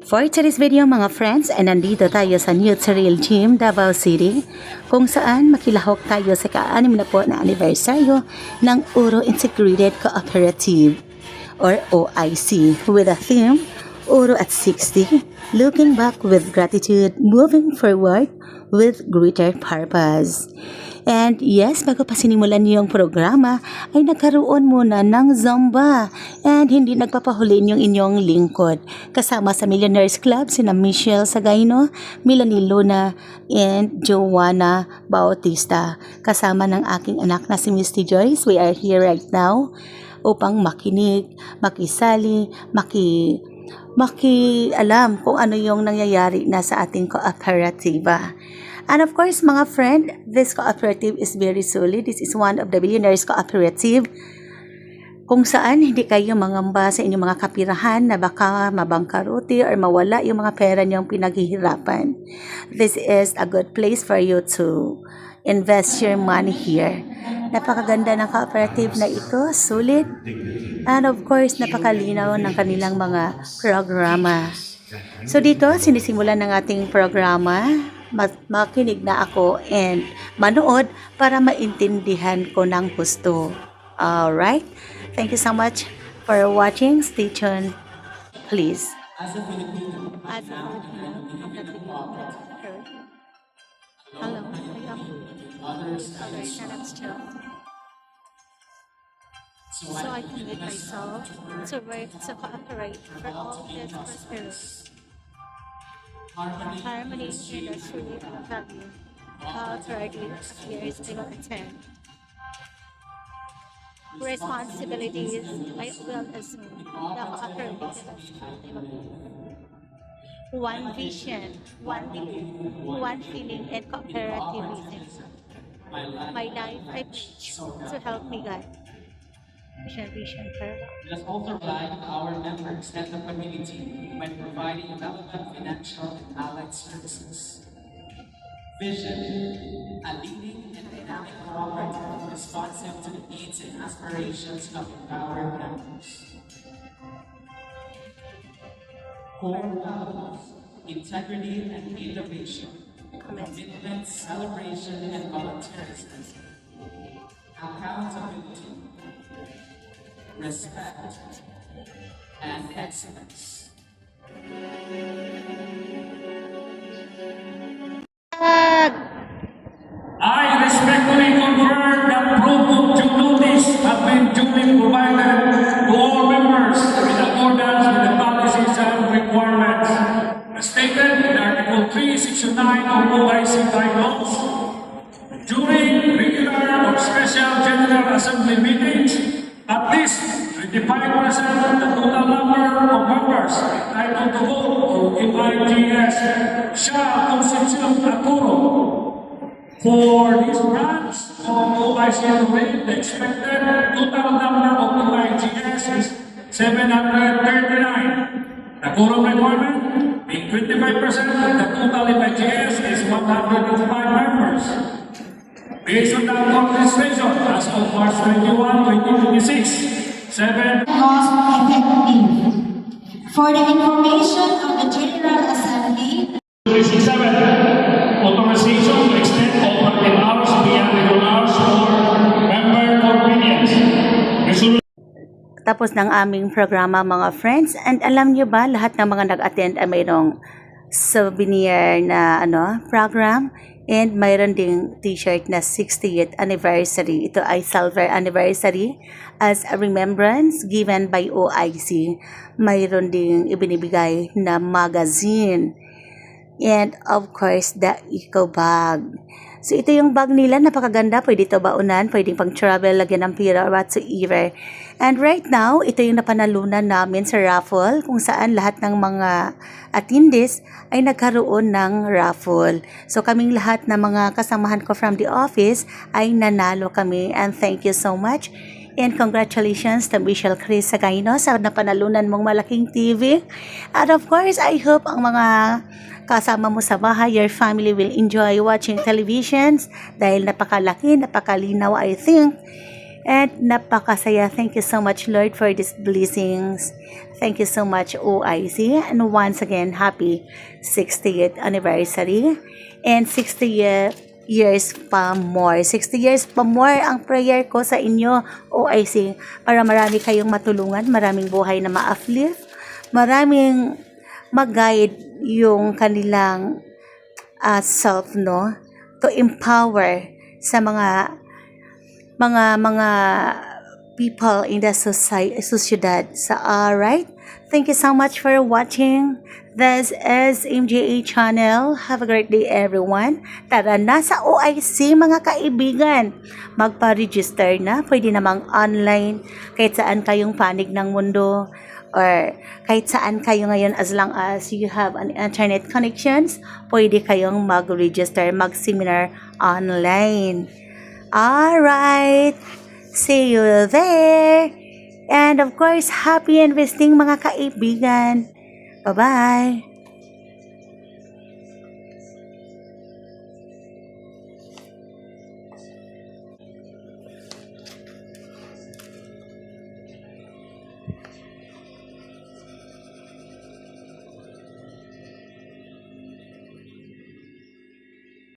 For today's video mga friends, ay nandito tayo sa New Trail Gym, Davao City, kung saan makilahok tayo sa ka-6 na po na anibersaryo ng Uro Integrated Cooperative or OIC with a theme, Uro at 60, Looking Back with Gratitude, Moving Forward with Greater Purpose. And yes, bago pa sinimulan niyo yung programa, ay nagkaroon muna ng Zumba. And hindi nagpapahulin yung inyong lingkod. Kasama sa Millionaires Club, sina Michelle Sagayno, Melanie Luna, and Joanna Bautista. Kasama ng aking anak na si Misty Joyce, we are here right now upang makinig, makisali, alam kung ano yung nangyayari na sa ating kooperatiba. And of course, mga friend, this cooperative is very solid. This is one of the Billionaires Cooperative kung saan hindi kayo mangamba sa inyong mga kapirahan na baka mabangkaruti or mawala yung mga pera niyong pinaghihirapan. This is a good place for you to invest your money here. Napakaganda ng cooperative na ito, sulit. And of course, napakalinaw ng kanilang mga programa. So dito, sinisimulan ng ating programa. Makinig na ako and manood para maintindihan ko ng gusto. Alright? Thank you so much for watching. Stay tuned, please. As a Filipino, hello, others still. So I commit myself to work to cooperate for all this prosperity. Harmony is truly a value. Cooperative affairs will attend. Responsibilities I will assume. The cooperative one vision, one belief, one feeling, and cooperativism. My life I teach to help me guide. Vision for. Let us also guide our members and the community when providing relevant financial and allied services. Vision, a leading and dynamic cooperative responsive to the needs and aspirations of empowered members. Core values, integrity and innovation, commitment, celebration and volunteerism, accountability, respect, and excellence. I respectfully confirm that proof of due notice have been duly provided to all members in accordance with the policies and requirements as stated in Article 3, Section 9 of OIC Guidelines. During regular or special General Assembly meetings, at least 25% of the total number of members entitled to vote through MIGS shall constitute a quorum. For this branch of OIC rate, the expected total number of MIGS is 739. The quorum requirement being 25% of the total MIGS is 105 members. Based on the legislation as of March 21, 2026, 7 cost effective. For the information of the General Assembly, 367, authorization to extend operating hours beyond regular hours for member convenience. Tapos ng aming programa mga friends, and alam nyo ba lahat ng mga nag-attend ay mayroong souvenir na program. And mayroon ding t-shirt na 60th anniversary. Ito ay silver anniversary as a remembrance given by OIC. Mayroon ding ibinibigay na magazine. And of course, the eco bag. So ito yung bag nila, napakaganda. Pwede ito baunan, pwedeng pang travel, lagyan ng pira or whatsoever. And right now, ito yung napanalunan namin sa raffle kung saan lahat ng mga attendees ay nagkaroon ng raffle. So kaming lahat na mga kasamahan ko from the office ay nanalo kami, and thank you so much. And congratulations to Michelle Chris Sagayno sa napanalunan mong malaking TV. And of course, I hope ang mga kasama mo sa bahay, your family will enjoy watching televisions dahil napakalaki, napakalinaw I think. And napakasaya. Thank you so much, Lord, for these blessings. Thank you so much, OIC. And once again, happy 60th anniversary. And 60 years pa more. 60 years pa more ang prayer ko sa inyo, OIC. Para marami kayong matulungan, maraming buhay na ma-uplift, maraming mag-guide yung kanilang self, no? To empower sa mga people in the sociedad. So, alright. Thank you so much for watching. This is MJA Channel. Have a great day, everyone. Tara na sa OIC, mga kaibigan. Magpa-register na. Pwede namang online. Kahit saan kayong panig ng mundo. Or kahit saan kayo ngayon, as long as you have an internet connections, pwede kayong mag-register, mag-seminar online. Alright. See you there. And of course, happy investing, mga kaibigan. Bye-bye.